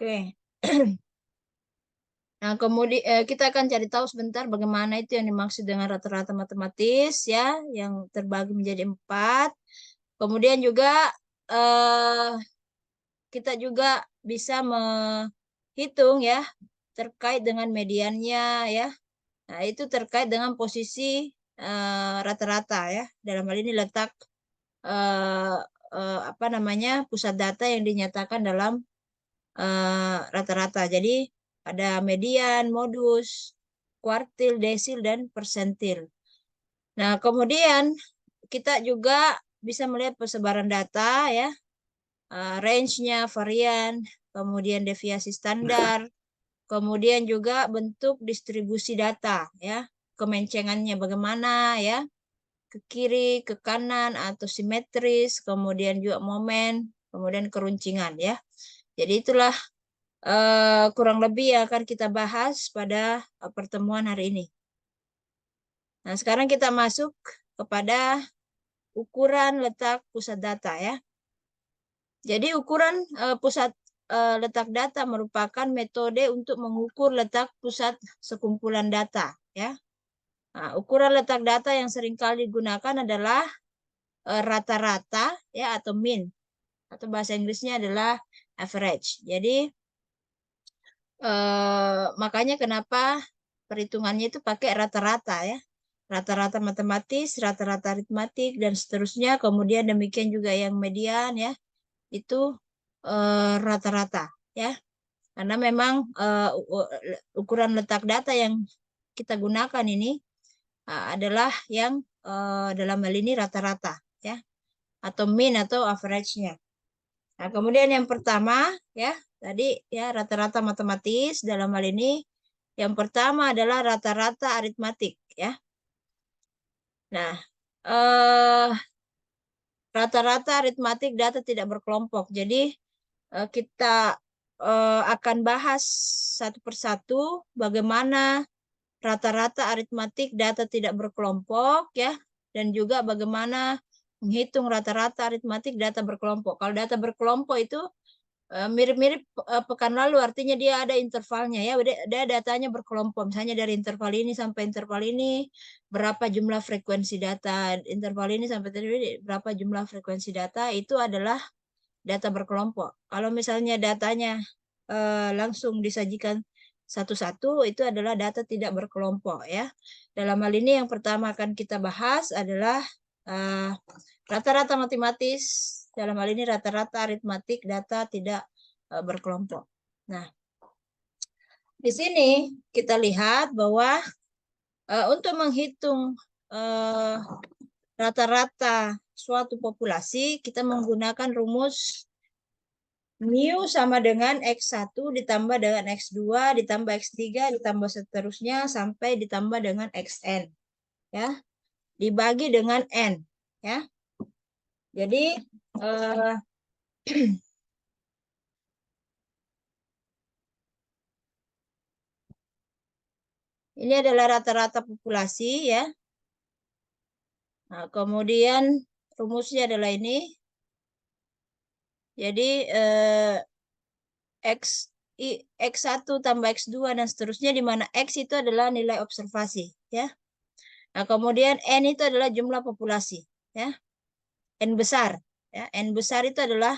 Oke. Nah, kemudian kita akan cari tahu sebentar bagaimana itu yang dimaksud dengan rata-rata matematis ya, yang terbagi menjadi 4. Kemudian juga eh, kita juga bisa menghitung ya terkait dengan mediannya ya. Nah, itu terkait dengan posisi rata-rata ya. Dalam hal ini letak eh, apa namanya pusat data yang dinyatakan dalam rata-rata. Jadi ada median, modus, kuartil, desil, dan persentil. Nah, kemudian kita juga bisa melihat persebaran data ya, range-nya, varian, kemudian deviasi standar, kemudian juga bentuk distribusi data ya, kemencengannya bagaimana ya, ke kiri, ke kanan, atau simetris, kemudian juga momen, kemudian keruncingan ya. Jadi itulah kurang lebih yang akan kita bahas pada pertemuan hari ini. Nah, sekarang kita masuk kepada ukuran letak pusat data ya. Jadi ukuran pusat letak data merupakan metode untuk mengukur letak pusat sekumpulan data ya. Nah, ukuran letak data yang seringkali digunakan adalah rata-rata ya atau mean, atau bahasa Inggrisnya adalah average. Jadi makanya kenapa perhitungannya itu pakai rata-rata ya. Rata-rata matematis, rata-rata aritmatik, dan seterusnya. Kemudian demikian juga yang median ya, itu rata-rata ya. Karena memang ukuran letak data yang kita gunakan ini adalah yang dalam hal ini rata-rata ya, atau mean atau average-nya. Nah, kemudian yang pertama ya, tadi ya rata-rata matematis dalam hal ini yang pertama adalah rata-rata aritmatik ya. Nah, eh rata-rata aritmatik data tidak berkelompok. Jadi kita akan bahas satu persatu bagaimana rata-rata aritmatik data tidak berkelompok ya, dan juga bagaimana menghitung rata-rata aritmatik data berkelompok. Kalau data berkelompok itu mirip-mirip pekan lalu, artinya dia ada intervalnya ya, dia datanya berkelompok. Misalnya dari interval ini sampai interval ini berapa jumlah frekuensi data, interval ini sampai tadi berapa jumlah frekuensi data, itu adalah data berkelompok. Kalau misalnya datanya langsung disajikan satu-satu, itu adalah data tidak berkelompok ya. Dalam hal ini yang pertama akan kita bahas adalah rata-rata matematis, dalam hal ini rata-rata aritmatik data tidak berkelompok. Nah, di sini kita lihat bahwa untuk menghitung rata-rata suatu populasi, kita menggunakan rumus mu sama dengan X1 ditambah dengan X2 ditambah X3 ditambah seterusnya sampai ditambah dengan Xn ya, dibagi dengan N ya. Jadi ini adalah rata-rata populasi ya. Nah, kemudian rumusnya adalah ini. Jadi X1 tambah X2 dan seterusnya, di mana X itu adalah nilai observasi ya. Nah, kemudian N itu adalah jumlah populasi ya. N besar ya. N besar itu adalah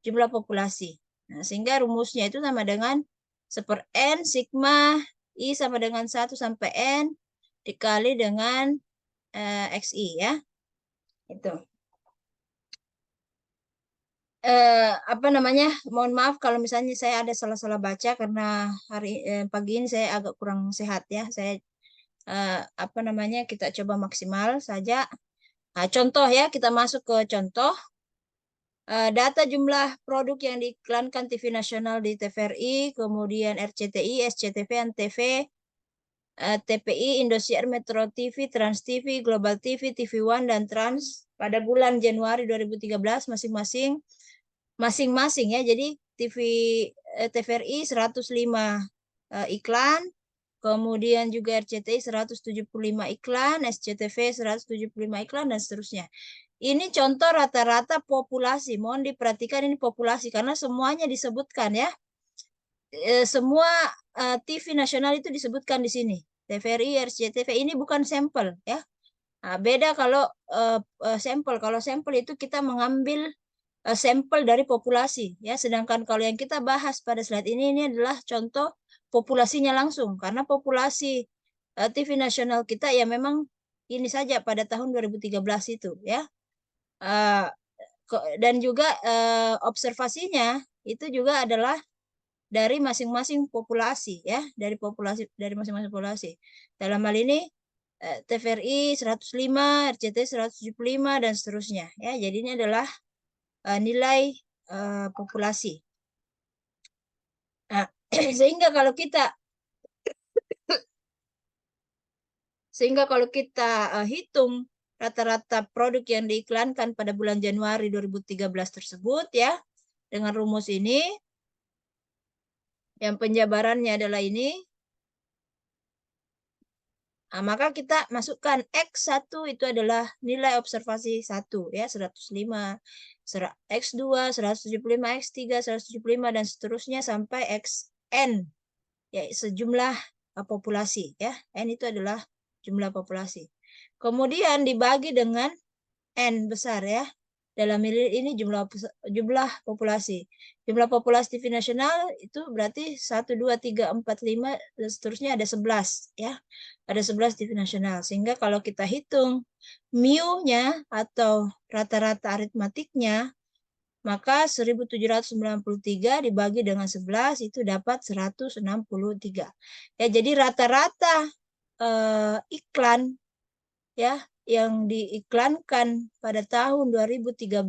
jumlah populasi. Nah, sehingga rumusnya itu sama dengan 1/N sigma I sama dengan 1 sampai N dikali dengan XI ya. Itu. Apa namanya? Mohon maaf kalau misalnya saya ada salah-salah baca karena pagi ini saya agak kurang sehat ya. Saya apa namanya? Kita coba maksimal saja. Nah, contoh ya, kita masuk ke contoh. Data jumlah produk yang diiklankan TV nasional di TVRI, kemudian RCTI, SCTV, ANTV, TPI, Indosiar, Metro TV, Trans TV, Global TV, TV One, dan Trans pada bulan Januari 2013 masing-masing ya. Jadi TVRI 105 iklan, kemudian juga RCTI 175 iklan, SCTV 175 iklan, dan seterusnya. Ini contoh rata-rata populasi. Mohon diperhatikan ini populasi karena semuanya disebutkan ya. semua TV nasional itu disebutkan di sini. TVRI, RCTV ini bukan sampel ya. Nah, beda kalau sampel. Kalau sampel itu kita mengambil sampel dari populasi ya. Sedangkan kalau yang kita bahas pada slide ini adalah contoh populasinya langsung karena populasi TV nasional kita ya memang ini saja pada tahun 2013 itu ya. Eh, dan juga observasinya itu juga adalah dari masing-masing populasi ya, dari populasi dari masing-masing populasi. Dalam hal ini TVRI 105, RCT 175 dan seterusnya ya. Jadi ini adalah nilai populasi. Nah, sehingga kalau kita hitung rata-rata produk yang diiklankan pada bulan Januari 2013 tersebut ya, dengan rumus ini, yang penjabarannya adalah ini, nah, maka kita masukkan X1 itu adalah nilai observasi 1 ya, 105, X2, 175, X3, 175 dan seterusnya sampai Xn ya, sejumlah populasi ya. N itu adalah jumlah populasi. Kemudian dibagi dengan N besar ya. Dalam ini jumlah populasi. Jumlah populasi TV nasional itu berarti 1, 2, 3, 4, 5 dan seterusnya ada 11 ya. Ada 11 TV nasional. Sehingga kalau kita hitung mu-nya atau rata-rata aritmatiknya, maka 1793 dibagi dengan 11 itu dapat 163. Ya, jadi rata-rata iklan ya yang diiklankan pada tahun 2013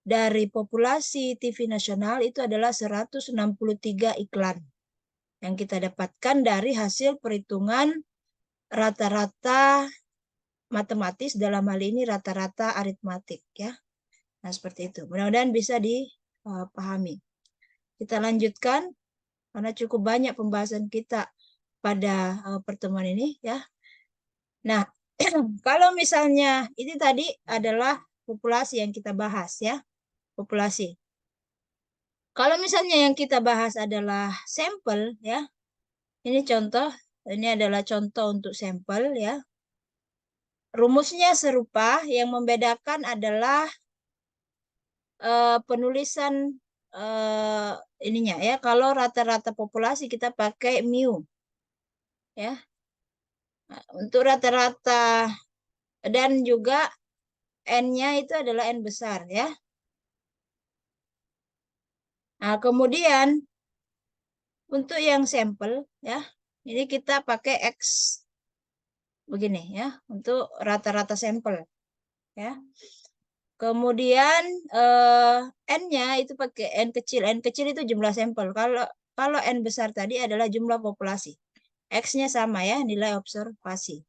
dari populasi TV nasional itu adalah 163 iklan yang kita dapatkan dari hasil perhitungan rata-rata matematis, dalam hal ini rata-rata aritmatik ya. Nah, seperti itu. Mudah-mudahan bisa dipahami. Kita lanjutkan karena cukup banyak pembahasan kita pada pertemuan ini ya. Nah, kalau misalnya ini tadi adalah populasi yang kita bahas ya, populasi. Kalau misalnya yang kita bahas adalah sampel ya, ini contoh, ini adalah contoh untuk sampel ya. Rumusnya serupa, yang membedakan adalah penulisan ininya ya. Kalau rata-rata populasi kita pakai mu ya. Nah, untuk rata-rata dan juga N-nya itu adalah N besar ya. Nah, kemudian untuk yang sampel ya, ini kita pakai X begini ya, untuk rata-rata sampel ya. Kemudian N-nya itu pakai N kecil. N kecil itu jumlah sampel. Kalau N besar tadi adalah jumlah populasi. X-nya sama ya, nilai observasi.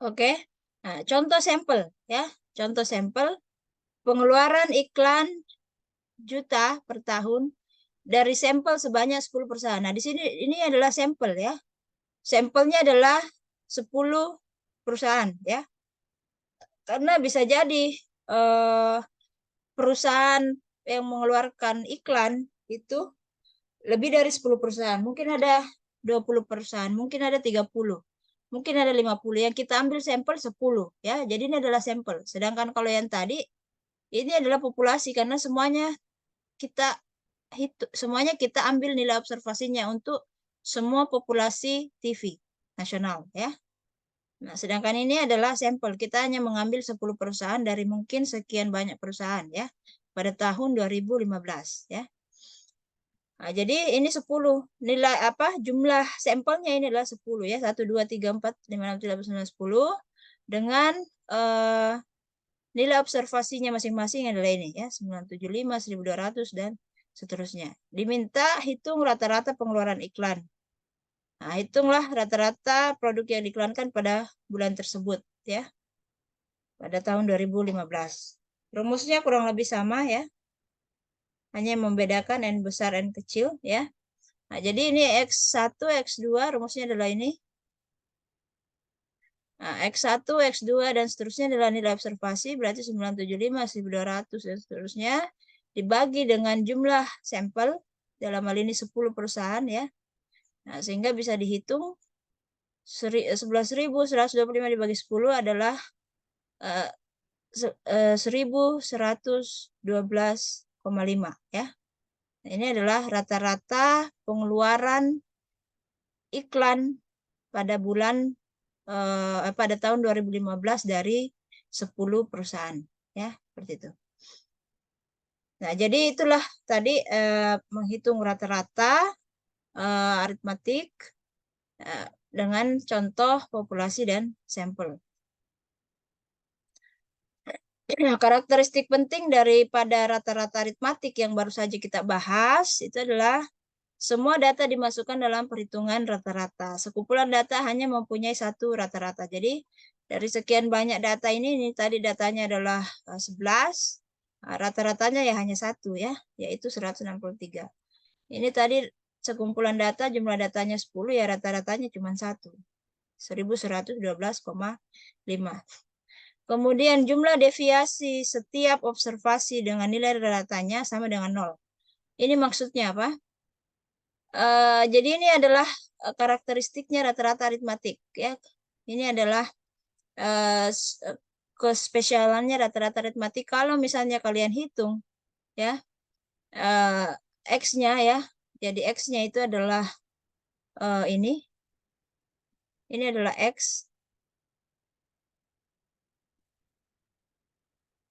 Oke. Nah, contoh sampel ya. Contoh sampel pengeluaran iklan juta per tahun dari sampel sebanyak 10 perusahaan. Nah, di sini ini adalah sampel ya. Sampelnya adalah 10 perusahaan ya. Karena bisa jadi perusahaan yang mengeluarkan iklan itu lebih dari 10 perusahaan. Mungkin ada 20 perusahaan, mungkin ada 30, mungkin ada 50. Yang kita ambil sampel 10 ya. Jadi ini adalah sampel. Sedangkan kalau yang tadi ini adalah populasi karena semuanya kita ambil nilai observasinya untuk semua populasi TV nasional ya. Nah, sedangkan ini adalah sampel. Kita hanya mengambil 10 perusahaan dari mungkin sekian banyak perusahaan ya pada tahun 2015 ya. Nah, jadi ini 10. Nilai apa? Jumlah sampelnya ini adalah 10 ya. 1 2 3 4 5 6 7 8 9 10 dengan nilai observasinya masing-masing adalah ini ya, 975, 1200 dan seterusnya. Diminta hitung rata-rata pengeluaran iklan. Nah, hitunglah rata-rata produk yang diiklankan pada bulan tersebut ya. Pada tahun 2015. Rumusnya kurang lebih sama ya. Hanya membedakan N besar, N kecil ya. Nah, jadi ini X1, X2 rumusnya adalah ini. Nah, X1, X2, dan seterusnya adalah nilai observasi, berarti 975, 1200, dan seterusnya. Dibagi dengan jumlah sampel, dalam hal ini 10 perusahaan ya. Nah, sehingga bisa dihitung 11.125 dibagi 10 adalah 1112,5 ya. Nah, ini adalah rata-rata pengeluaran iklan pada pada tahun 2015 dari 10 perusahaan ya, seperti itu. Nah, jadi itulah tadi menghitung rata-rata aritmatik dengan contoh populasi dan sampel. Nah, karakteristik penting daripada rata-rata aritmatik yang baru saja kita bahas itu adalah semua data dimasukkan dalam perhitungan rata-rata. Sekumpulan data hanya mempunyai satu rata-rata. Jadi dari sekian banyak data ini tadi datanya adalah 11, rata-ratanya ya hanya satu ya, yaitu 163. Ini tadi sekumpulan data, jumlah datanya 10, ya rata-ratanya cuma satu, 1112,5. Kemudian jumlah deviasi setiap observasi dengan nilai rata-ratanya sama dengan 0. Ini maksudnya apa? Jadi ini adalah karakteristiknya rata-rata aritmatik ya. Ini adalah kespesialannya rata-rata aritmatik. Kalau misalnya kalian hitung ya X-nya ya. Jadi X-nya itu adalah ini adalah X.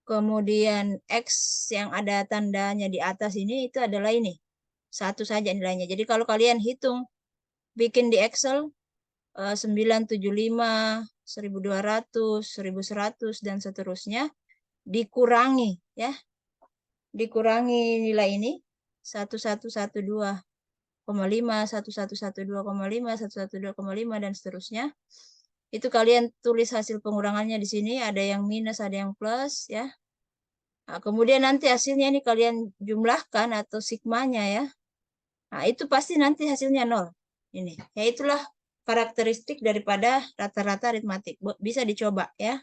Kemudian X yang ada tandanya di atas ini itu adalah ini. Satu saja nilainya. Jadi kalau kalian hitung, bikin di Excel 975, 1200, 1100, dan seterusnya, dikurangi ya. Dikurangi nilai ini 1112,5, 1112,5, 1112,5, dan seterusnya. Itu kalian tulis hasil pengurangannya di sini, ada yang minus, ada yang plus ya. Nah, kemudian nanti hasilnya ini kalian jumlahkan atau sigmanya ya. Nah, itu pasti nanti hasilnya 0. Ini. Ya itulah karakteristik daripada rata-rata aritmatik. Bisa dicoba ya.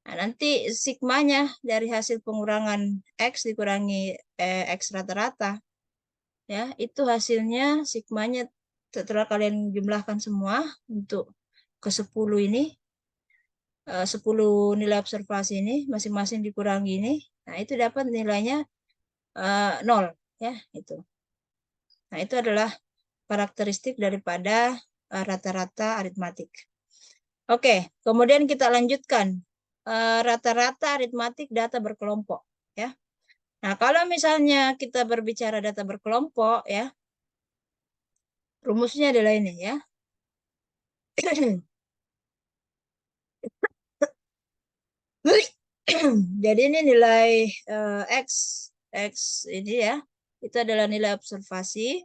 Nah, nanti sigmanya dari hasil pengurangan X dikurangi X rata-rata. Ya, itu hasilnya sigmanya setelah kalian jumlahkan semua untuk ke 10 ini. 10 nilai observasi ini masing-masing dikurangi ini. Nah, itu dapat nilainya 0 ya, itu. Nah, itu adalah karakteristik daripada rata-rata aritmatik. Oke, kemudian kita lanjutkan rata-rata aritmatik data berkelompok ya. Nah, kalau misalnya kita berbicara data berkelompok ya, rumusnya adalah ini ya. Jadi ini nilai X ini ya, itu adalah nilai observasi.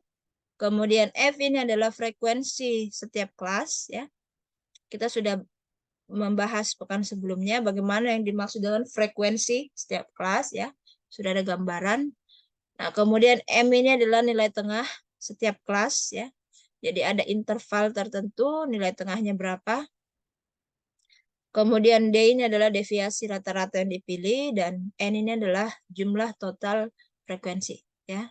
Kemudian F ini adalah frekuensi setiap kelas ya. Kita sudah membahas pekan sebelumnya bagaimana yang dimaksud dengan frekuensi setiap kelas ya. Sudah ada gambaran. Nah, kemudian M ini adalah nilai tengah setiap kelas ya. Jadi ada interval tertentu, nilai tengahnya berapa. Kemudian D ini adalah deviasi rata-rata yang dipilih, dan N ini adalah jumlah total frekuensi ya.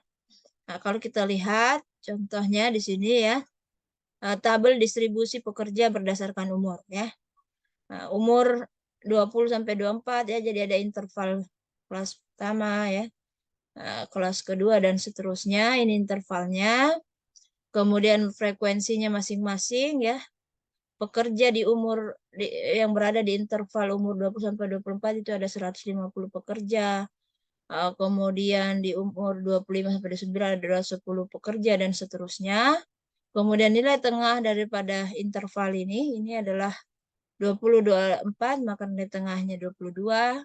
Nah, kalau kita lihat contohnya di sini ya, tabel distribusi pekerja berdasarkan umur ya. Nah, umur 20 sampai 24 ya, jadi ada interval kelas pertama ya, kelas kedua dan seterusnya, ini intervalnya. Kemudian frekuensinya masing-masing ya. Pekerja di umur yang berada di interval umur 20 sampai 24 itu ada 150 pekerja. Kemudian di umur 25 sampai 29 ada 10 pekerja dan seterusnya. Kemudian nilai tengah daripada interval ini adalah 20, 24, maka nilai tengahnya 22,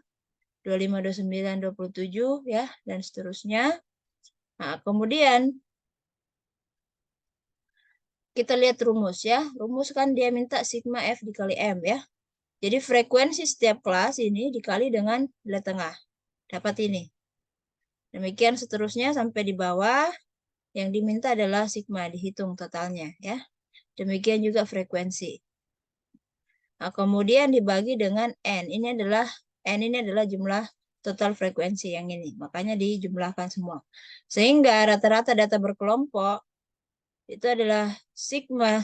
25, 29, 27 ya, dan seterusnya. Nah, kemudian kita lihat rumus ya. Rumus kan dia minta sigma F dikali M ya. Jadi frekuensi setiap kelas ini dikali dengan nilai tengah. Dapat ini. Demikian seterusnya sampai di bawah. Yang diminta adalah sigma, dihitung totalnya ya. Demikian juga frekuensi. Nah, kemudian dibagi dengan N. N ini adalah jumlah total frekuensi yang ini. Makanya dijumlahkan semua. Sehingga rata-rata data berkelompok itu adalah sigma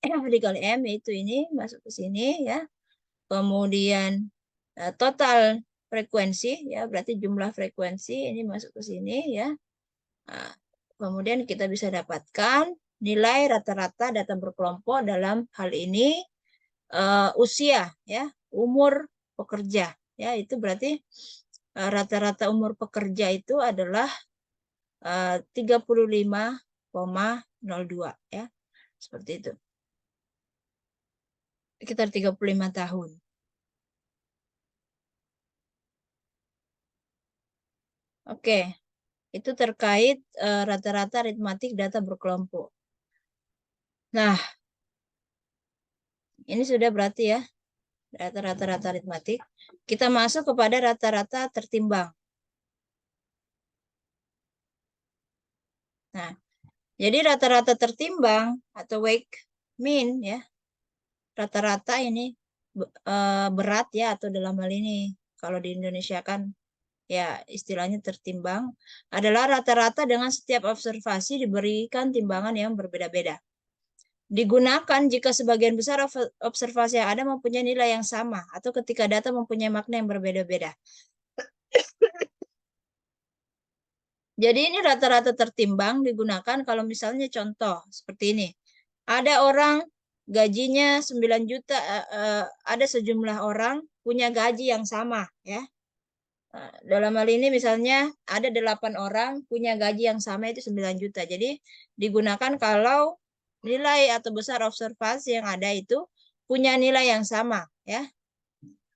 dikali M, yaitu ini masuk ke sini ya. Kemudian total frekuensi ya, berarti jumlah frekuensi ini masuk ke sini ya. Nah, kemudian kita bisa dapatkan nilai rata-rata data berkelompok dalam hal ini usia ya, umur pekerja ya, itu berarti rata-rata umur pekerja itu adalah 35,02 ya. Seperti itu. Sekitar 35 tahun. Oke. Itu terkait rata-rata aritmatik data berkelompok. Nah, ini sudah berarti ya rata-rata aritmatik. Kita masuk kepada rata-rata tertimbang. Nah, jadi rata-rata tertimbang atau weight mean ya, rata-rata ini berat ya, atau dalam hal ini kalau di Indonesia kan ya istilahnya tertimbang, adalah rata-rata dengan setiap observasi diberikan timbangan yang berbeda-beda. Digunakan jika sebagian besar observasi yang ada mempunyai nilai yang sama atau ketika data mempunyai makna yang berbeda-beda. Jadi ini rata-rata tertimbang digunakan kalau misalnya contoh seperti ini. Ada orang gajinya 9 juta, ada sejumlah orang punya gaji yang sama ya. Dalam hal ini misalnya ada 8 orang punya gaji yang sama, itu 9 juta. Jadi digunakan kalau nilai atau besar observasi yang ada itu punya nilai yang sama ya.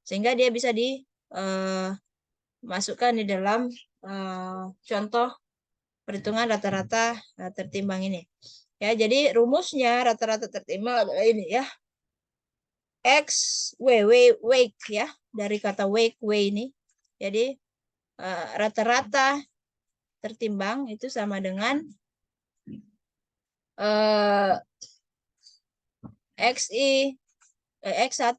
Sehingga dia bisa dimasukkan di dalam contoh perhitungan rata-rata tertimbang ini. Ya, jadi rumusnya rata-rata tertimbang adalah ini ya. X weight ya, dari kata weight ini. Jadi rata-rata tertimbang itu sama dengan X1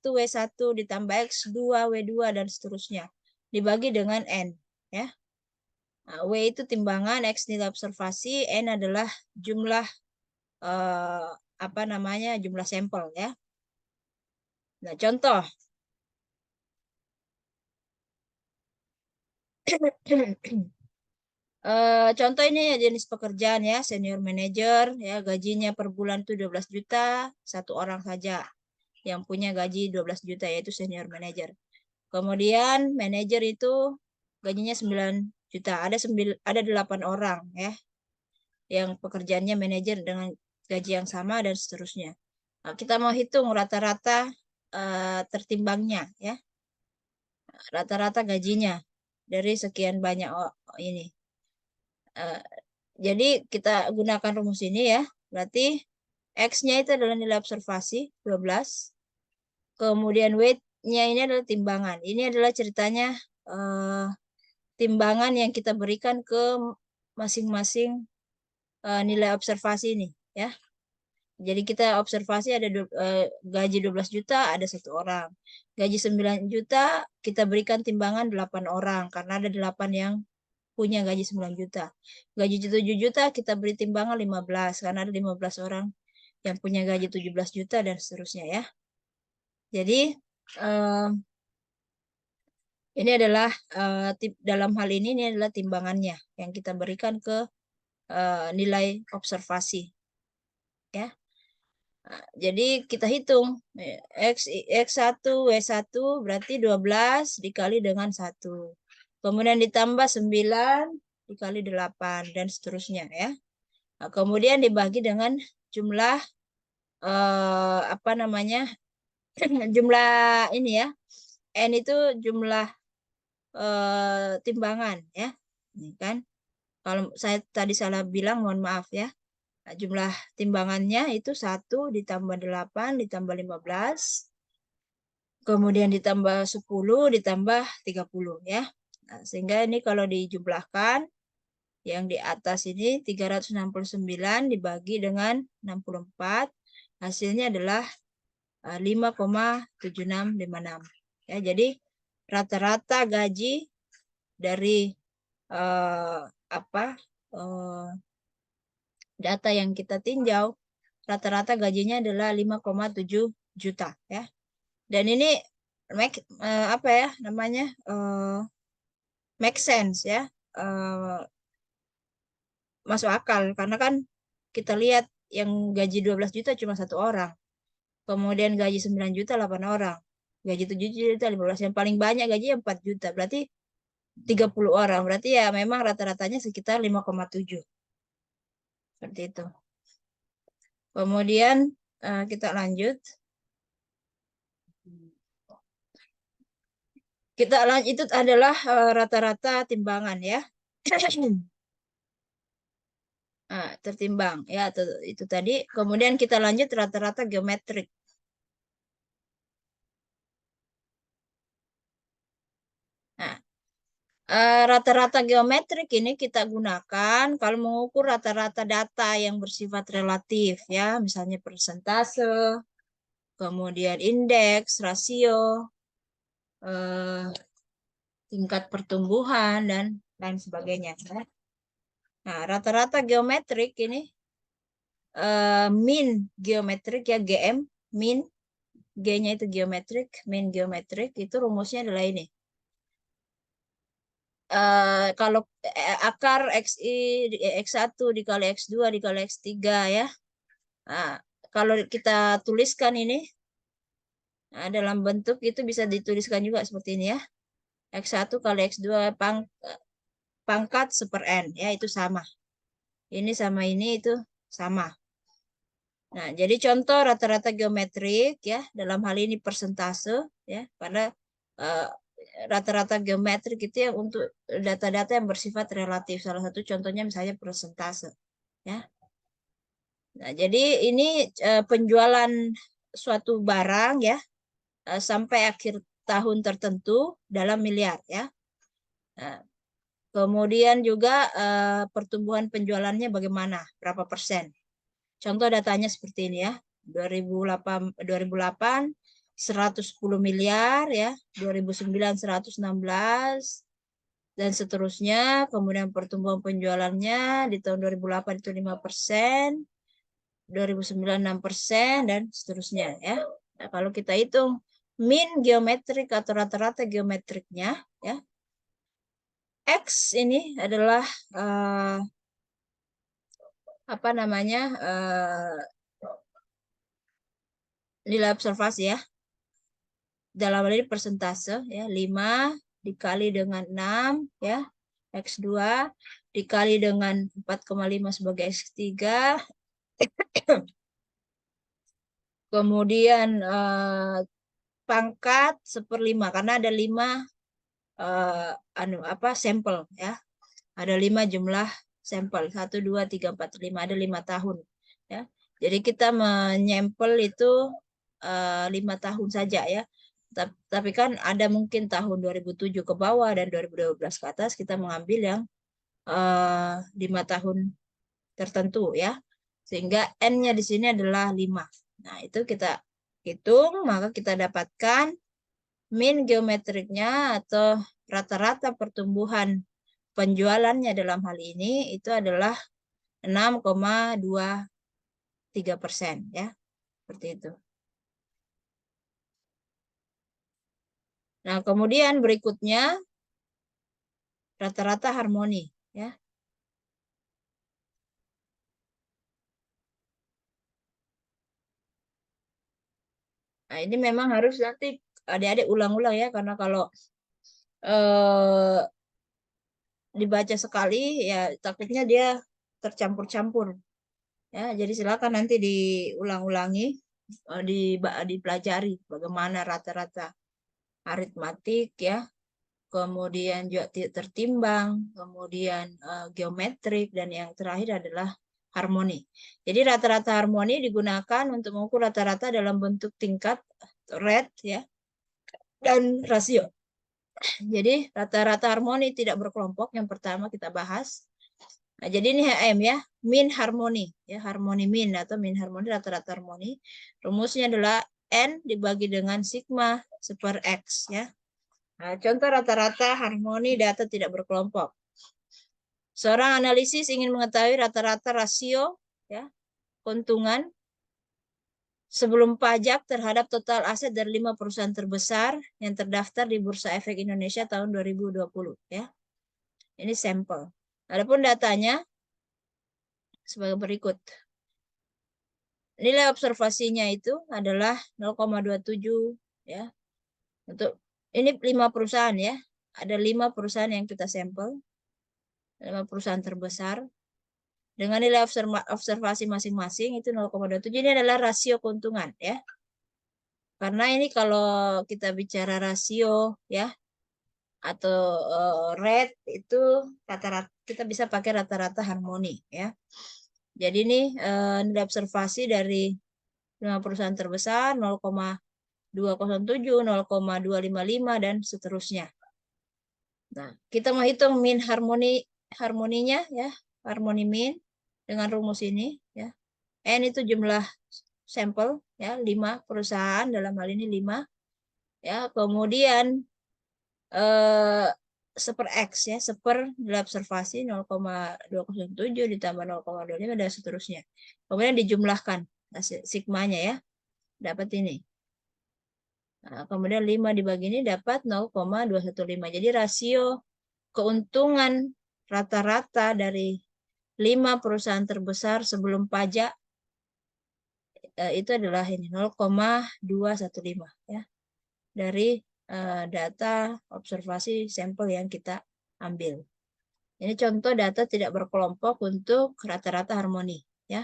W1 ditambah X2 W2 dan seterusnya dibagi dengan N ya. Nah, W itu timbangan, X nilai observasi, N adalah jumlah jumlah sampel ya. Nah, contoh contoh ini ya, jenis pekerjaan ya, senior manager ya, gajinya per bulan itu 12 juta, satu orang saja yang punya gaji 12 juta yaitu senior manager. Kemudian manager itu gajinya 9 juta. Ada 8 orang ya yang pekerjaannya manajer dengan gaji yang sama dan seterusnya. Nah, kita mau hitung rata-rata tertimbangnya ya. Rata-rata gajinya dari sekian banyak ini. Jadi kita gunakan rumus ini ya. Berarti X-nya itu adalah nilai observasi 12. Kemudian weight-nya ini adalah timbangan. Ini adalah ceritanya timbangan yang kita berikan ke masing-masing nilai observasi ini ya. Jadi kita observasi ada gaji 12 juta ada satu orang. Gaji 9 juta kita berikan timbangan 8 orang karena ada 8 yang punya gaji 9 juta. Gaji 7 juta kita beri timbangan 15 karena ada 15 orang yang punya gaji 17 juta dan seterusnya ya. Jadi ini adalah dalam hal ini adalah timbangannya yang kita berikan ke nilai observasi ya. Nah, jadi kita hitung X1 W1 berarti 12 dikali dengan 1. Kemudian ditambah 9 dikali 8 dan seterusnya ya. Nah, kemudian dibagi dengan jumlah jumlah ini ya. N itu jumlah timbangan ya. Ini kan. Kalau saya tadi salah bilang mohon maaf ya. Nah, jumlah timbangannya itu 1 ditambah 8 ditambah 15. Kemudian ditambah 10 ditambah 30 ya. Nah, sehingga ini kalau dijumlahkan yang di atas ini 369 dibagi dengan 64 hasilnya adalah 5,7656. Ya, jadi rata-rata gaji dari data yang kita tinjau, rata-rata gajinya adalah 5,7 juta ya. Dan ini make sense ya. Masuk akal karena kan kita lihat yang gaji 12 juta cuma satu orang. Kemudian gaji 9 juta 8 orang. Gaji 7 juta 15. Yang paling banyak gaji 4 juta. Berarti 30 orang. Berarti ya memang rata-ratanya sekitar 5,7. Seperti itu. Kemudian kita lanjut. Itu adalah rata-rata timbangan ya. Tertimbang ya itu tadi. Kemudian kita lanjut rata-rata geometrik. Nah, rata-rata geometrik ini kita gunakan kalau mengukur rata-rata data yang bersifat relatif ya, misalnya persentase, kemudian indeks, rasio, tingkat pertumbuhan dan lain sebagainya. Nah, rata-rata geometrik ini mean geometrik ya, GM, mean, G-nya itu geometrik, mean geometrik itu rumusnya adalah ini. Kalau akar X1 dikali X2 dikali X3 ya. Nah, kalau kita tuliskan ini dalam bentuk itu bisa dituliskan juga seperti ini ya. X1 kali X2 pangkat 1/n ya, itu sama. Ini sama ini itu sama. Nah, jadi contoh rata-rata geometrik ya, dalam hal ini persentase ya, pada rata-rata geometrik itu yang untuk data-data yang bersifat relatif. Salah satu contohnya misalnya persentase ya. Nah, jadi ini penjualan suatu barang ya sampai akhir tahun tertentu dalam miliar ya. Nah, kemudian juga pertumbuhan penjualannya bagaimana, berapa persen. Contoh datanya seperti ini ya. 2008 110 miliar ya, 2009 116 dan seterusnya. Kemudian pertumbuhan penjualannya di tahun 2008 itu 5%, 2009 6% dan seterusnya ya. Nah, kalau kita hitung mean geometrik atau rata-rata geometriknya ya, X ini adalah nilai observasi ya. Dalam hal ini persentase ya, 5 dikali dengan 6 ya, X2 dikali dengan 4,5 sebagai X3. Kemudian pangkat 1/5 karena ada 5 sampel ya. Ada 5 jumlah sampel, 1 2 3 4 5, ada 5 tahun ya. Jadi kita menyampel itu 5 tahun saja ya. Tapi kan ada mungkin tahun 2007 ke bawah dan 2012 ke atas, kita mengambil yang 5 tahun tertentu ya. Sehingga N-nya di sini adalah 5. Nah, itu kita hitung, maka kita dapatkan mean geometriknya atau rata-rata pertumbuhan penjualannya dalam hal ini itu adalah 6,23% ya. Seperti itu. Nah, kemudian berikutnya rata-rata harmoni ya. Nah, ini memang harus nanti adik-adik ulang-ulang ya, karena kalau dibaca sekali ya takutnya dia tercampur-campur ya. Jadi silakan nanti diulang-ulangi, dipelajari bagaimana rata-rata aritmatik ya, kemudian juga tertimbang, kemudian geometrik, dan yang terakhir adalah harmoni. Jadi rata-rata harmoni digunakan untuk mengukur rata-rata dalam bentuk tingkat rate ya dan rasio. Jadi rata-rata harmoni tidak berkelompok yang pertama kita bahas. Nah, jadi ini HM ya, mean harmoni ya, harmoni mean atau mean harmoni, rata-rata harmoni. Rumusnya adalah N dibagi dengan sigma per X ya. Nah, contoh rata-rata harmoni data tidak berkelompok. Seorang analisis ingin mengetahui rata-rata rasio ya, keuntungan sebelum pajak terhadap total aset dari 5 perusahaan terbesar yang terdaftar di Bursa Efek Indonesia tahun 2020 ya. Ini sampel. Adapun datanya sebagai berikut. Nilai observasinya itu adalah 0,27 ya. Untuk ini 5 perusahaan ya. Ada 5 perusahaan yang kita sampel. 5 perusahaan terbesar. Dengan nilai observasi masing-masing itu 0,27. Ini adalah rasio keuntungan ya. Karena ini kalau kita bicara rasio ya atau rate itu rata-rata kita bisa pakai rata-rata harmoni ya. Jadi ini nilai observasi dari 5 perusahaan terbesar 0,207, 0,255 dan seterusnya. Nah, kita mau hitung mean harmoninya ya, harmoni mean dengan rumus ini ya. N itu jumlah sampel ya, 5 perusahaan dalam hal ini 5 ya. Kemudian seper X ya, seper nilai observasi 0,207 ditambah 0,25 dan seterusnya. Kemudian dijumlahkan sigmanya ya, dapat ini. Nah, kemudian 5 dibagi ini dapat 0,215. Jadi rasio keuntungan rata-rata dari 5 perusahaan terbesar sebelum pajak itu adalah ini 0,215 ya. Dari data observasi sampel yang kita ambil. Ini contoh data tidak berkelompok untuk rata-rata harmoni ya.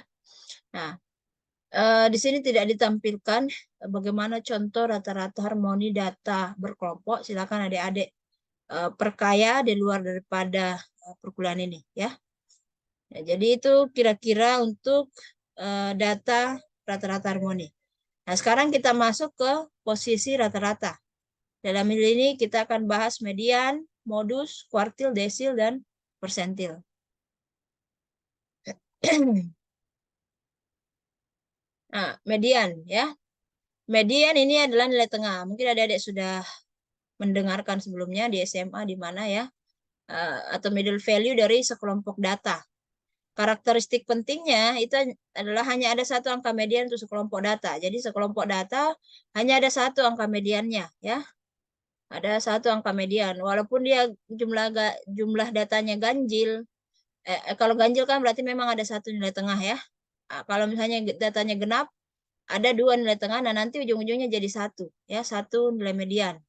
Nah, di sini tidak ditampilkan bagaimana contoh rata-rata harmoni data berkelompok. Silakan adik-adik perkaya di luar daripada perkuliahan ini ya. Ya, jadi itu kira-kira untuk data rata-rata harmoni. Nah, sekarang kita masuk ke posisi rata-rata. Dalam hal ini kita akan bahas median, modus, kuartil, desil, dan persentil. Nah, median ya. Median ini adalah nilai tengah. Mungkin adik-adik sudah mendengarkan sebelumnya di SMA di mana ya. Atau middle value dari sekelompok data. Karakteristik pentingnya itu adalah hanya ada satu angka median untuk sekelompok data. Jadi sekelompok data hanya ada satu angka mediannya ya. Ada satu angka median. Walaupun dia jumlah datanya ganjil. Kalau ganjil kan berarti memang ada satu nilai tengah ya. Kalau misalnya datanya genap, ada dua nilai tengah. Nah nanti ujung-ujungnya jadi satu ya, satu nilai median.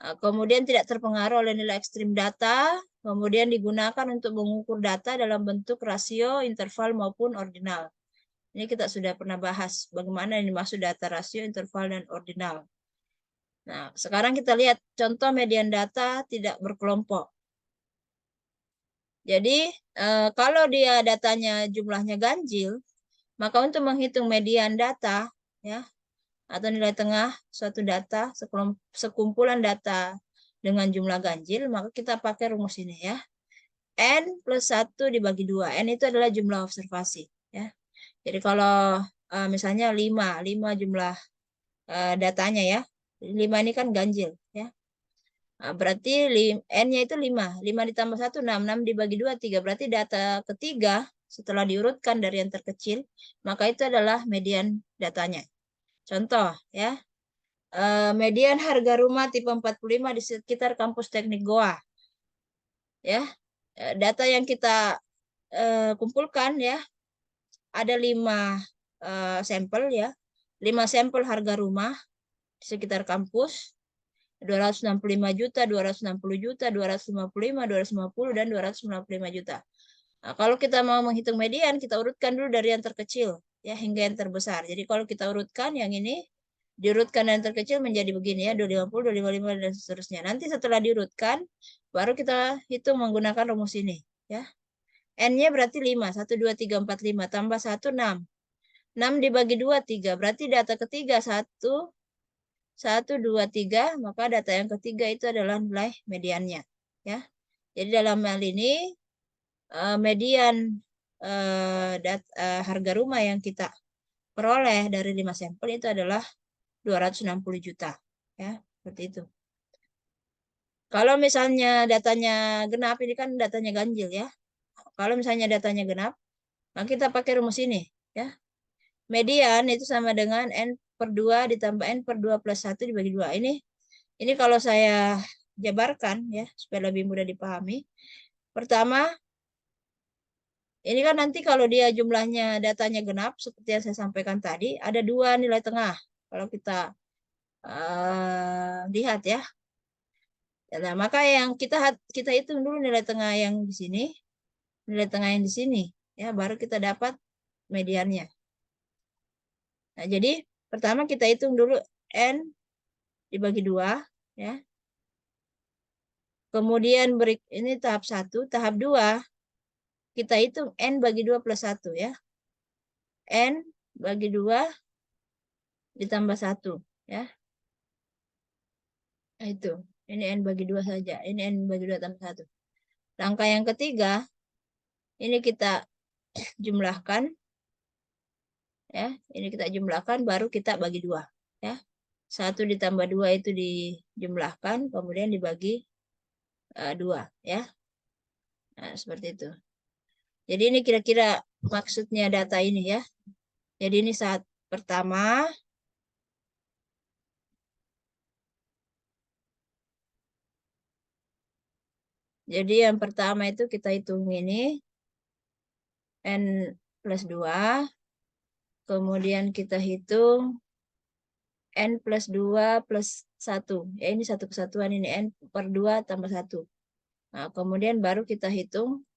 Kemudian tidak terpengaruh oleh nilai ekstrim data, kemudian digunakan untuk mengukur data dalam bentuk rasio, interval maupun ordinal. Ini kita sudah pernah bahas bagaimana ini dimaksud data rasio, interval, dan ordinal. Nah, sekarang kita lihat contoh median data tidak berkelompok. Jadi, kalau dia datanya jumlahnya ganjil, maka untuk menghitung median data, ya, atau nilai tengah suatu data, sekumpulan data dengan jumlah ganjil, maka kita pakai rumus ini ya. N plus 1 dibagi 2. N itu adalah jumlah observasi. Ya. Jadi kalau misalnya 5 jumlah datanya ya. 5 ini kan ganjil. Ya. Nah, berarti N-nya itu 5. 5 ditambah 1, 6. 6 dibagi 2, 3. Berarti data ketiga setelah diurutkan dari yang terkecil, maka itu adalah median datanya. Contoh ya, median harga rumah tipe 45 di sekitar kampus teknik Goa. Ya, data yang kita kumpulkan ya, ada 5 sampel ya, 5 sampel harga rumah di sekitar kampus, 265 juta, 260 juta, 255, 250, dan 255 juta. Nah, kalau kita mau menghitung median, kita urutkan dulu dari yang terkecil ya hingga yang terbesar. Jadi kalau kita urutkan yang ini, diurutkan yang terkecil menjadi begini ya, 250, 255, dan seterusnya. Nanti setelah diurutkan, baru kita hitung menggunakan rumus ini ya. N-nya berarti 5, 1, 2, 3, 4, 5, tambah 1, 6. 6 dibagi 2, 3. Berarti data ketiga 1, 1, 2, 3. Maka data yang ketiga itu adalah nilai mediannya. Ya. Jadi dalam hal ini, median harga rumah yang kita peroleh dari 5 sampel itu adalah 260 juta. Ya, seperti itu. Kalau misalnya datanya genap, ini kan datanya ganjil ya. Kalau misalnya datanya genap, maka kita pakai rumus ini. Ya. Median itu sama dengan N per 2 ditambah N per 2 plus 1 dibagi 2. Ini kalau saya jabarkan ya, supaya lebih mudah dipahami. Pertama, ini kan nanti kalau dia jumlahnya datanya genap, seperti yang saya sampaikan tadi, ada dua nilai tengah. Kalau kita lihat ya. Nah, maka yang kita hitung dulu nilai tengah yang di sini, nilai tengah yang di sini, ya, baru kita dapat mediannya. Nah, jadi pertama kita hitung dulu N dibagi 2, ya. Kemudian ini tahap 1, tahap 2, kita hitung N bagi 2 plus 1 ya. N bagi 2 ditambah 1 ya. Nah, itu. Ini N bagi 2 saja. Ini N bagi 2 tambah 1. Langkah yang ketiga, ini kita jumlahkan. Ya, ini kita jumlahkan, baru kita bagi 2. Ya. 1 ditambah 2 itu dijumlahkan, kemudian dibagi 2. Ya. Nah, seperti itu. Jadi ini kira-kira maksudnya data ini ya. Jadi ini saat pertama. Jadi yang pertama itu kita hitung ini. N plus 2. Kemudian kita hitung N plus 2 plus 1. Ya ini satu kesatuan ini. N per 2 tambah 1. Nah, kemudian baru kita hitung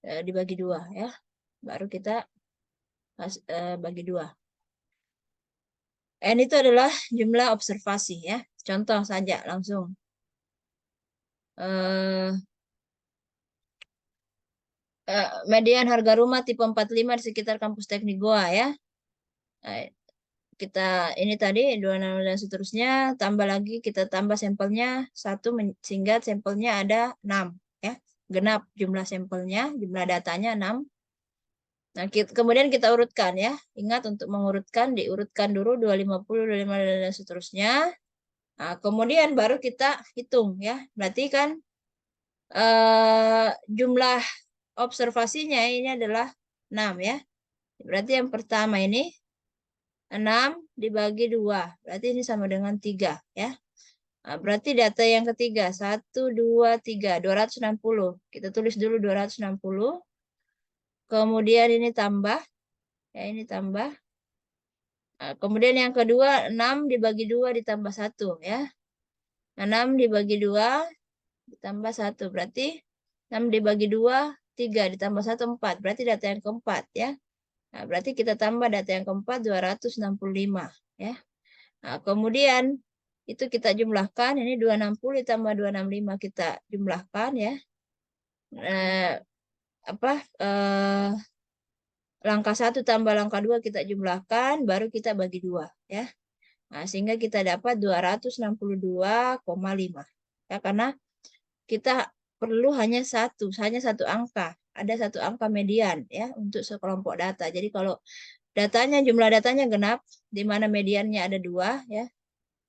dibagi 2 ya. Baru kita bagi 2. N itu adalah jumlah observasi ya. Contoh saja langsung. Median harga rumah tipe 45 di sekitar kampus teknik Goa ya. Kita ini tadi 26 dan seterusnya, tambah lagi, kita tambah sampelnya 1 sehingga sampelnya ada 6 ya. Genap jumlah sampelnya, jumlah datanya 6. Nah, kemudian kita urutkan ya. Ingat untuk mengurutkan, diurutkan dulu 250, 25 dan seterusnya. Nah, kemudian baru kita hitung ya. Berarti kan jumlah observasinya ini adalah 6 ya. Berarti yang pertama ini 6 dibagi 2. Berarti ini sama dengan 3 ya. Nah, berarti data yang ketiga 1, 2, 3, 260. Kita tulis dulu 260. Kemudian ini tambah. Ya ini tambah. Nah, kemudian yang kedua 6 dibagi 2 ditambah 1 ya. 6 dibagi 2 ditambah 1. Berarti 6 dibagi 2, 3 ditambah 1, 4. Berarti data yang keempat ya. Nah, berarti kita tambah data yang keempat 265 ya. Nah, kemudian itu kita jumlahkan, ini 260 ditambah 265 kita jumlahkan ya. Langkah 1 tambah langkah 2 kita jumlahkan, baru kita bagi 2 ya. Nah, sehingga kita dapat 262,5 ya, karena kita perlu hanya satu angka. Ada satu angka median ya untuk sekelompok data. Jadi kalau jumlah datanya genap, di mana mediannya ada 2 ya.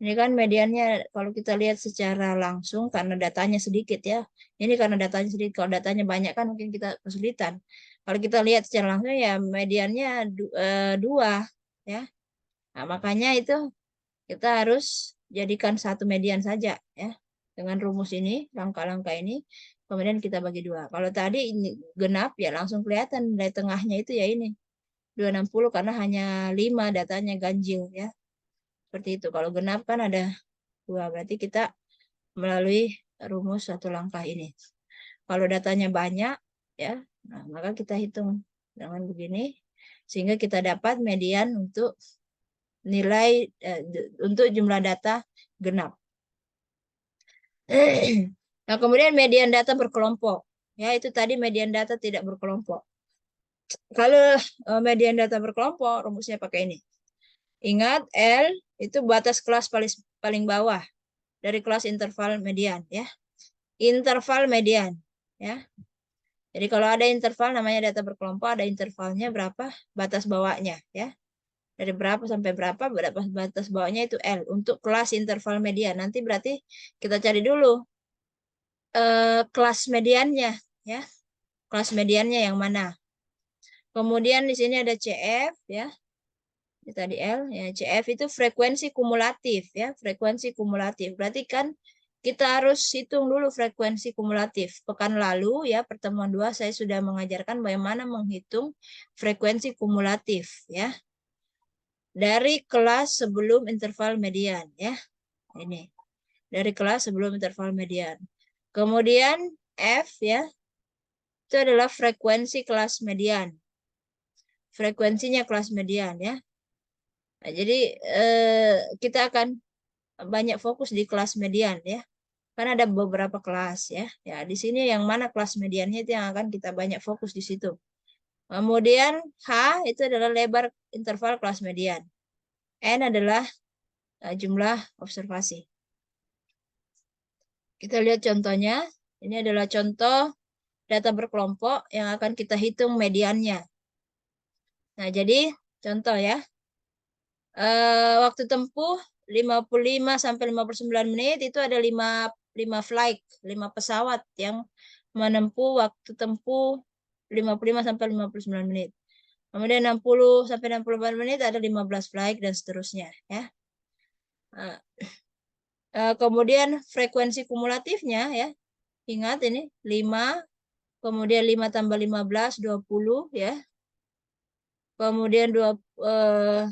Ini kan mediannya kalau kita lihat secara langsung karena datanya sedikit ya. Ini karena datanya sedikit, kalau datanya banyak kan mungkin kita kesulitan. Kalau kita lihat secara langsung ya mediannya 2 ya. Nah, makanya itu kita harus jadikan satu median saja ya. Dengan rumus ini, langkah-langkah ini, kemudian kita bagi 2. Kalau tadi ini genap ya langsung kelihatan nilai tengahnya itu ya ini. 260 karena hanya 5 datanya ganjil ya. Seperti itu. Kalau genap kan ada 2. Berarti kita melalui rumus satu langkah ini. Kalau datanya banyak ya, nah, maka kita hitung dengan begini sehingga kita dapat median untuk nilai untuk jumlah data genap. Nah, kemudian median data berkelompok. Ya, itu tadi median data tidak berkelompok. Kalau median data berkelompok, rumusnya pakai ini. Ingat, L itu batas kelas paling bawah dari kelas interval median. Ya. Interval median. Ya. Jadi kalau ada interval namanya data berkelompok, ada intervalnya berapa, batas bawahnya. Ya. Dari berapa sampai berapa, batas bawahnya itu L. Untuk kelas interval median. Nanti berarti kita cari dulu kelas mediannya, ya. Kelas mediannya yang mana? Kemudian di sini ada CF, ya. Ini tadi L, ya. CF itu frekuensi kumulatif, ya. Frekuensi kumulatif. Berarti kan kita harus hitung dulu frekuensi kumulatif. Pekan lalu, ya, pertemuan 2 saya sudah mengajarkan bagaimana menghitung frekuensi kumulatif, ya. Dari kelas sebelum interval median, ya. Ini. Dari kelas sebelum interval median. Kemudian F, ya. Itu adalah frekuensi kelas median. Frekuensinya kelas median, ya. Nah, jadi kita akan banyak fokus di kelas median, ya. Karena ada beberapa kelas, ya. Ya, di sini yang mana kelas mediannya itu yang akan kita banyak fokus di situ. Kemudian H itu adalah lebar interval kelas median. N adalah jumlah observasi. Kita lihat contohnya. Ini adalah contoh data berkelompok yang akan kita hitung mediannya. Nah, jadi contoh, ya. Waktu tempuh 55 sampai 59 menit itu ada 5 flight, 5 pesawat yang menempuh waktu tempuh 55 sampai 59 menit. Kemudian 60 sampai 64 menit ada 15 flight dan seterusnya, ya. Kemudian frekuensi kumulatifnya, ya. Ingat ini 5, kemudian 5 tambah 15 20, ya. Kemudian 20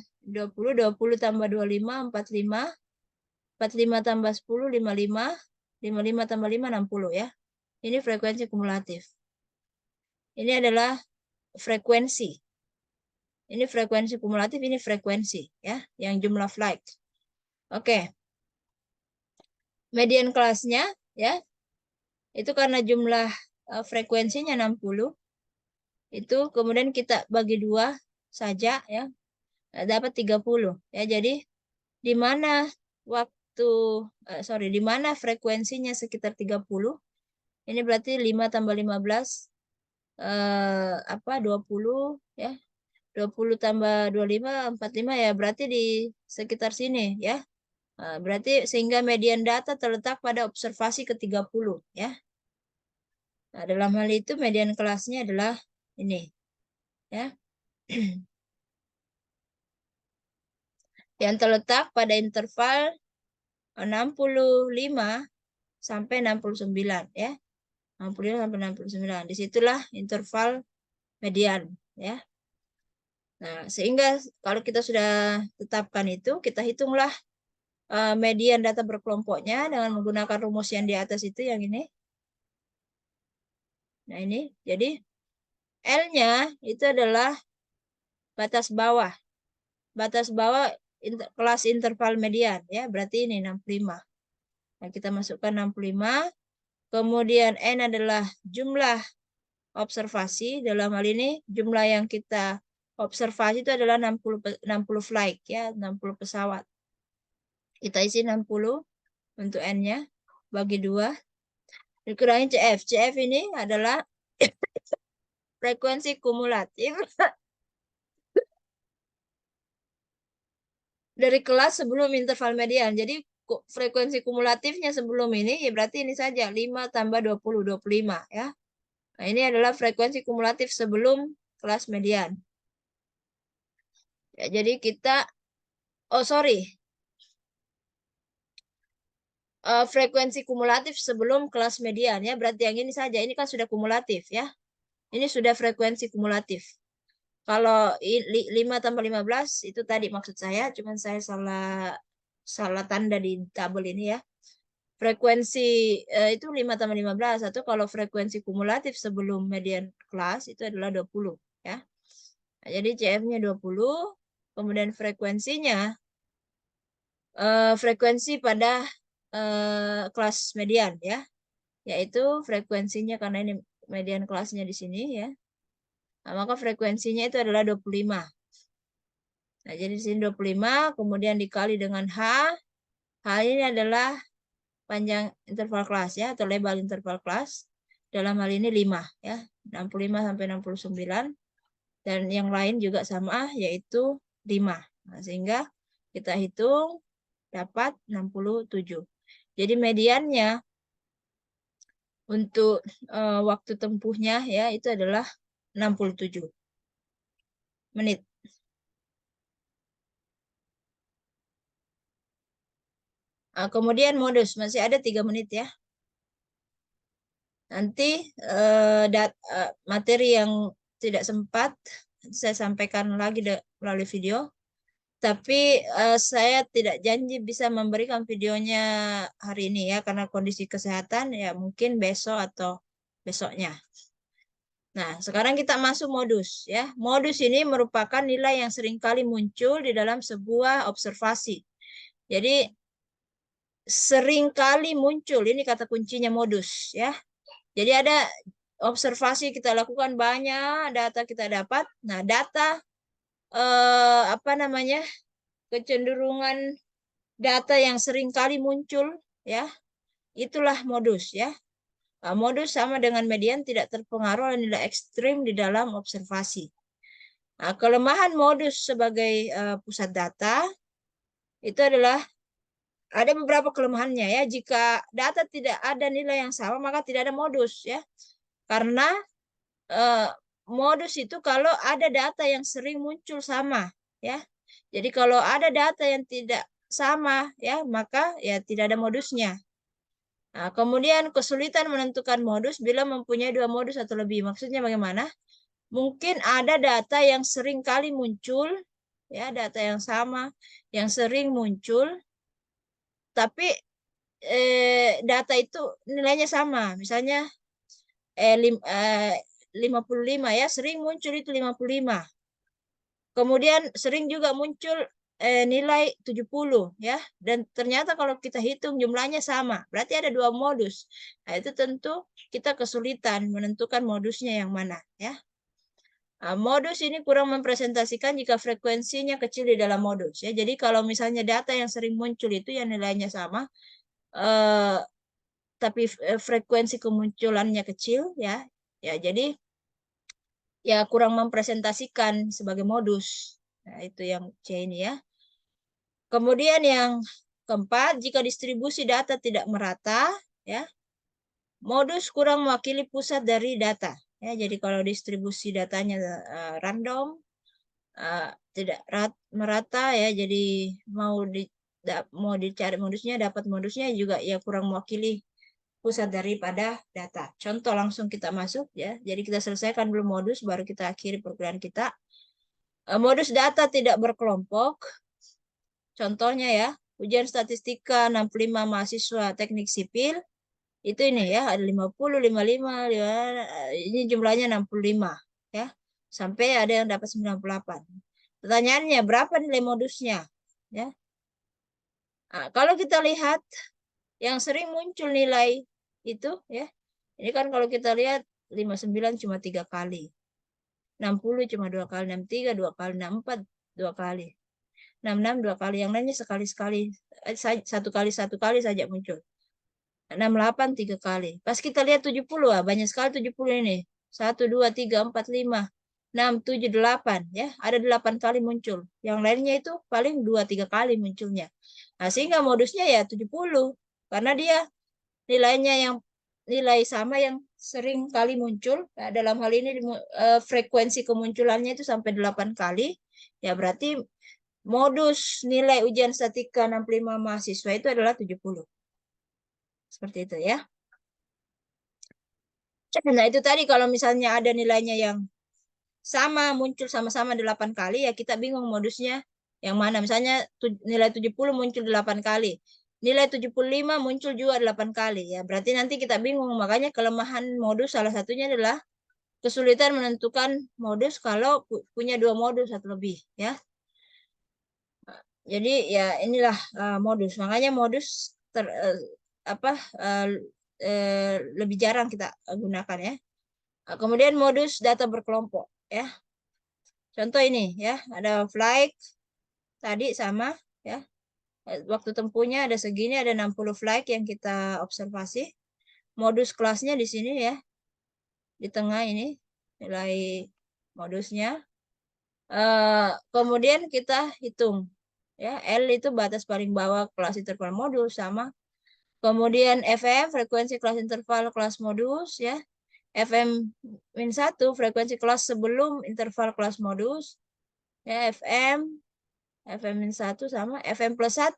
tambah 25 45, 45 tambah 10 55, 55 tambah 5 60, ya. Ini frekuensi kumulatif. Ini adalah frekuensi. Ini frekuensi kumulatif, ini frekuensi, ya, yang jumlah flight. Oke. Median kelasnya, ya. Itu karena jumlah frekuensinya 60. Itu kemudian kita bagi 2 saja, ya. Dapat 30, ya. Jadi di mana di mana frekuensinya sekitar 30? Ini berarti 5 tambah 15 20, ya. 20 tambah 25 45, ya, berarti di sekitar sini, ya. Berarti sehingga median data terletak pada observasi ke-30, ya. Nah, dalam hal itu median kelasnya adalah ini, ya. Yang terletak pada interval 65 sampai 69, ya. 65 sampai 69. Disitulah interval median, ya. Nah, sehingga kalau kita sudah tetapkan itu, kita hitunglah median data berkelompoknya dengan menggunakan rumus yang di atas itu, yang ini. Nah, ini. Jadi, L-nya itu adalah batas bawah. Batas bawah kelas interval median, ya. Berarti ini 65. Nah, kita masukkan 65. Kemudian N adalah jumlah observasi. Dalam hal ini jumlah yang kita observasi itu adalah 60 flight, ya, 60 pesawat. Kita isi 60 untuk N-nya, bagi 2. Dikurangi CF. CF ini adalah frekuensi kumulatif dari kelas sebelum interval median. Jadi frekuensi kumulatifnya sebelum ini, ya berarti ini saja, 5 tambah 20, 25, ya. Nah, ini adalah frekuensi kumulatif sebelum kelas median. Ya, jadi kita, frekuensi kumulatif sebelum kelas median, ya. Berarti yang ini saja, ini kan sudah kumulatif, ya. Ini sudah frekuensi kumulatif. Kalau 5 tambah 15 itu tadi maksud saya, cuman saya salah tanda di tabel ini, ya. Frekuensi itu 5 tambah 15, atau kalau frekuensi kumulatif sebelum median kelas itu adalah 20, ya. Nah, jadi CF-nya 20, kemudian frekuensinya frekuensi pada kelas median, ya. Yaitu frekuensinya, karena ini median kelasnya di sini, ya. Nah, maka frekuensinya itu adalah 25. Nah, jadi di sini 25, kemudian dikali dengan H. H ini adalah panjang interval kelas, ya, atau lebar interval kelas. Dalam hal ini 5, ya. 65 sampai 69. Dan yang lain juga sama, yaitu 5. Nah, sehingga kita hitung dapat 67. Jadi mediannya untuk waktu tempuhnya ya itu adalah 67 menit. Nah, kemudian modus masih ada 3 menit ya. Nanti materi yang tidak sempat saya sampaikan lagi melalui video. Tapi saya tidak janji bisa memberikan videonya hari ini ya karena kondisi kesehatan ya mungkin besok atau besoknya. Nah, sekarang kita masuk modus ya. Modus ini merupakan nilai yang seringkali muncul di dalam sebuah observasi. Jadi seringkali muncul ini kata kuncinya modus ya. Jadi ada observasi kita lakukan banyak, data kita dapat. Nah, data apa namanya? Kecenderungan data yang seringkali muncul ya. Itulah modus ya. Modus sama dengan median tidak terpengaruh oleh nilai ekstrim di dalam observasi. Kelemahan modus sebagai pusat data itu adalah ada beberapa kelemahannya ya. Jika data tidak ada nilai yang sama maka tidak ada modus ya. Karena modus itu kalau ada data yang sering muncul sama ya. Jadi kalau ada data yang tidak sama ya maka ya tidak ada modusnya. Nah, kemudian kesulitan menentukan modus bila mempunyai 2 modus atau lebih. Maksudnya bagaimana? Mungkin ada data yang sering kali muncul, ya data yang sama, yang sering muncul, tapi data itu nilainya sama. Misalnya 55 ya, sering muncul itu 55. Kemudian sering juga muncul nilai 70 ya. Dan ternyata kalau kita hitung jumlahnya sama, berarti ada 2 modus. Nah, itu tentu kita kesulitan menentukan modusnya yang mana ya. Nah, modus ini kurang mempresentasikan jika frekuensinya kecil di dalam modus ya. Jadi kalau misalnya data yang sering muncul itu yang nilainya sama, tapi frekuensi kemunculannya kecil ya. Ya, jadi ya kurang mempresentasikan sebagai modus. Nah, itu yang C ini ya. Kemudian yang keempat, jika distribusi data tidak merata, ya, modus kurang mewakili pusat dari data. Ya, jadi kalau distribusi datanya random, tidak merata, ya, jadi mau dicari modusnya, dapat modusnya juga ya kurang mewakili pusat daripada data. Contoh langsung kita masuk, ya. Jadi kita selesaikan dulu modus, baru kita akhiri perkuliahan kita. Modus data tidak berkelompok. Contohnya ya, ujian statistika 65 mahasiswa teknik sipil, itu ini ya, ada 50, 55, ini jumlahnya 65 ya. Sampai ada yang dapat 98. Pertanyaannya, berapa nilai modusnya? Ya. Nah, kalau kita lihat yang sering muncul nilai itu ya. Ini kan kalau kita lihat 59 cuma 3 kali. 60 cuma 2 kali, 63 2 kali, 64 2 kali. 66 2 kali, yang lainnya sekali-sekali, satu kali saja muncul. 68 3 kali. Pas kita lihat 70, banyak sekali 70 ini. 1 2 3 4 5 6 7 8 ya, ada 8 kali muncul. Yang lainnya itu paling 2 3 kali munculnya. Nah, sehingga modusnya ya 70 karena dia nilainya yang nilai sama yang sering kali muncul. Nah, dalam hal ini frekuensi kemunculannya itu sampai 8 kali. Ya berarti modus nilai ujian statika 65 mahasiswa itu adalah 70. Seperti itu ya. Nah, itu tadi kalau misalnya ada nilainya yang sama, muncul sama-sama 8 kali, ya kita bingung modusnya yang mana. Misalnya nilai 70 muncul 8 kali. Nilai 75 muncul juga 8 kali. Ya, berarti nanti kita bingung. Makanya kelemahan modus salah satunya adalah kesulitan menentukan modus kalau punya 2 modus atau lebih. Ya. Jadi ya inilah modus. Makanya modus apa lebih jarang kita gunakan ya. Kemudian modus data berkelompok ya. Contoh ini ya, ada flight tadi sama ya. Waktu tempuhnya ada segini, ada 60 flight yang kita observasi. Modus kelasnya di sini ya. Di tengah ini nilai modusnya. Kemudian kita hitung ya, L itu batas paling bawah kelas interval modus sama. Kemudian FM frekuensi kelas interval kelas modus ya. FM-1 frekuensi kelas sebelum interval kelas modus ya. FM-1 sama FM plus 1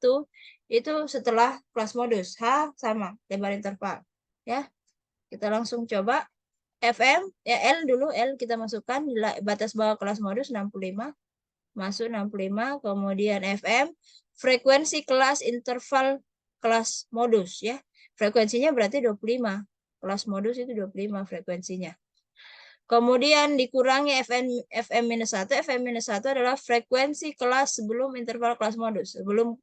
itu setelah kelas modus. H sama lebar interval ya. Kita langsung coba. FM ya, L dulu, L kita masukkan batas bawah kelas modus 65, masuk 65. Kemudian FM frekuensi kelas interval kelas modus ya, frekuensinya berarti 25, kelas modus itu 25 frekuensinya. Kemudian dikurangi FM-1. FM-1 adalah frekuensi kelas sebelum interval kelas modus. Sebelum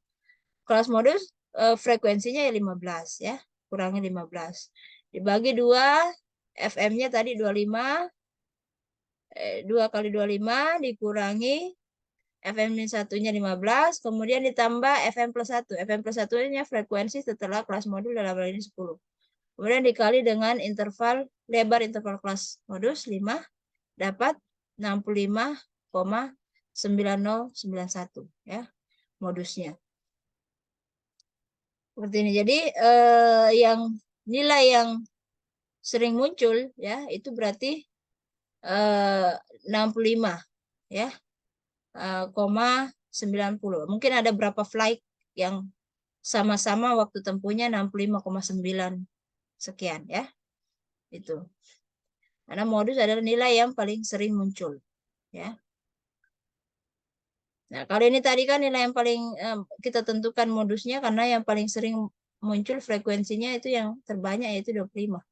kelas modus frekuensinya ya 15 ya, kurangi 15. Dibagi 2, FM-nya tadi 25, 2 kali 25 dikurangi FM-1-nya 15, kemudian ditambah FM plus 1. FM plus 1-nya frekuensi setelah kelas modul dalam hal ini 10. Kemudian dikali dengan interval, lebar interval kelas modus 5, dapat 65,9091 ya modusnya. Seperti ini. Jadi yang nilai yang sering muncul ya itu berarti 65 ya, 90. Mungkin ada berapa flight yang sama-sama waktu tempuhnya 65,9 sekian ya. Itu. Karena modus adalah nilai yang paling sering muncul ya. Nah, kalau ini tadi kan nilai yang paling kita tentukan modusnya karena yang paling sering muncul frekuensinya itu yang terbanyak yaitu 25.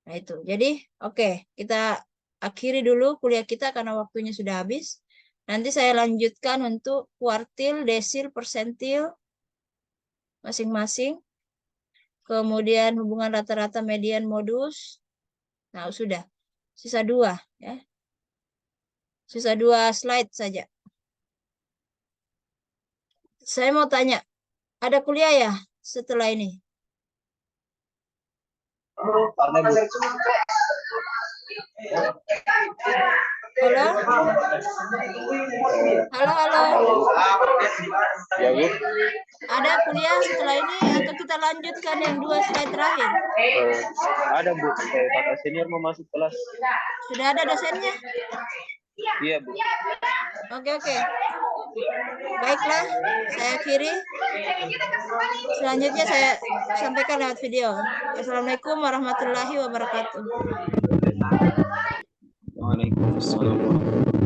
Nah, itu. Jadi, oke, kita akhiri dulu kuliah kita karena waktunya sudah habis. Nanti saya lanjutkan untuk kuartil, desil, persentil masing-masing. Kemudian hubungan rata-rata median modus. Nah, sudah. Sisa 2 ya. Sisa 2 slide saja. Saya mau tanya, ada kuliah ya setelah ini? Halo? Halo? Ya, Bu. Ada kuliah setelah ini atau kita lanjutkan yang 2 slide terakhir? Ada, Bu. Kakak senior mau masuk kelas. Sudah ada dosennya? Iya, Bu. Oke. Baiklah, saya akhiri. Selanjutnya saya sampaikan lewat video. Assalamualaikum warahmatullahi wabarakatuh. Waalaikumsalam.